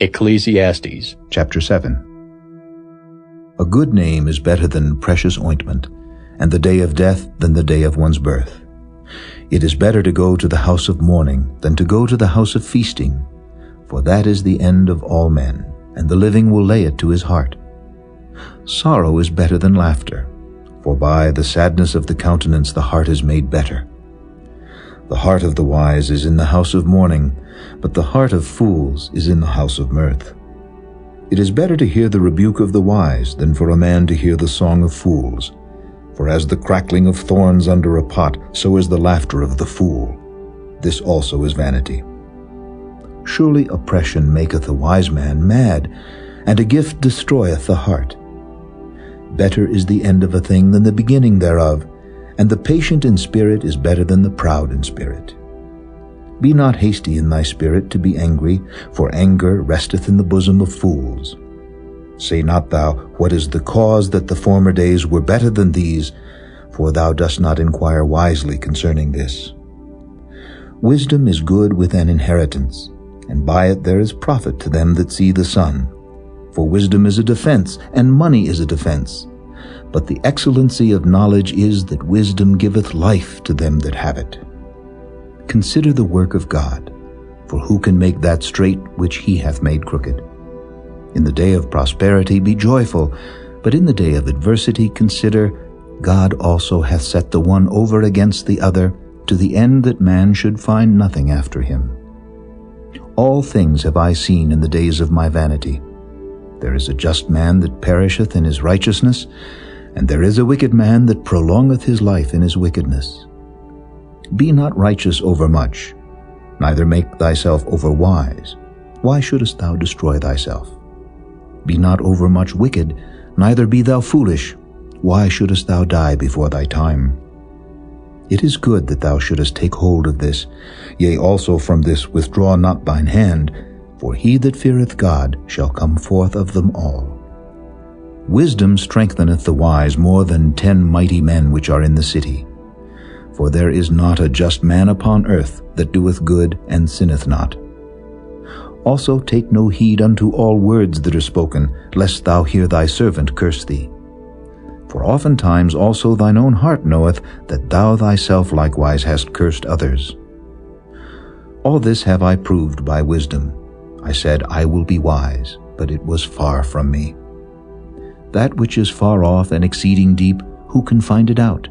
Ecclesiastes Chapter 7. A good name is better than precious ointment, and the day of death than the day of one's birth. It is better to go to the house of mourning than to go to the house of feasting, for that is the end of all men, and the living will lay it to his heart. Sorrow is better than laughter, for by the sadness of the countenance the heart is made better. The heart of the wise is in the house of mourning, but the heart of fools is in the house of mirth. It is better to hear the rebuke of the wise than for a man to hear the song of fools. For as the crackling of thorns under a pot, so is the laughter of the fool. This also is vanity. Surely oppression maketh a wise man mad, and a gift destroyeth the heart. Better is the end of a thing than the beginning thereof, and the patient in spirit is better than the proud in spirit. Be not hasty in thy spirit to be angry, for anger resteth in the bosom of fools. Say not thou, what is the cause that the former days were better than these? For thou dost not inquire wisely concerning this. Wisdom is good with an inheritance, and by it there is profit to them that see the sun. For wisdom is a defense, and money is a defense. But the excellency of knowledge is that wisdom giveth life to them that have it. Consider the work of God, for who can make that straight which he hath made crooked? In the day of prosperity be joyful, but in the day of adversity consider, God also hath set the one over against the other, to the end that man should find nothing after him. All things have I seen in the days of my vanity. There is a just man that perisheth in his righteousness, and there is a wicked man that prolongeth his life in his wickedness. Be not righteous overmuch, neither make thyself overwise. Why shouldest thou destroy thyself? Be not overmuch wicked, neither be thou foolish. Why shouldest thou die before thy time? It is good that thou shouldest take hold of this, yea, also from this withdraw not thine hand, for he that feareth God shall come forth of them all. Wisdom strengtheneth the wise more than 10 mighty men which are in the city. For there is not a just man upon earth that doeth good and sinneth not. Also take no heed unto all words that are spoken, lest thou hear thy servant curse thee. For oftentimes also thine own heart knoweth that thou thyself likewise hast cursed others. All this have I proved by wisdom. I said, I will be wise, but it was far from me. That which is far off and exceeding deep, who can find it out?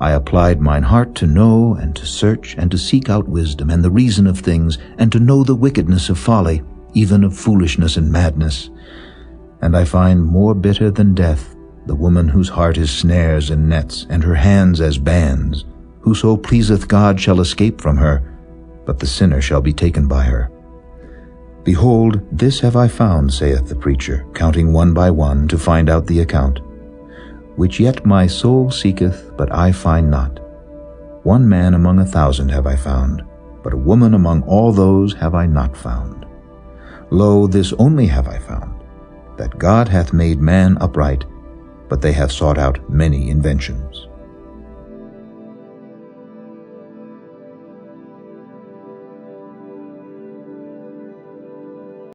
I applied mine heart to know and to search and to seek out wisdom and the reason of things, and to know the wickedness of folly, even of foolishness and madness. And I find more bitter than death the woman whose heart is snares and nets, and her hands as bands. Whoso pleaseth God shall escape from her, but the sinner shall be taken by her. Behold, this have I found, saith the preacher, counting one by one to find out the account. Which yet my soul seeketh, but I find not. One man among 1,000 have I found, but a woman among all those have I not found. Lo, this only have I found, that God hath made man upright, but they have sought out many inventions.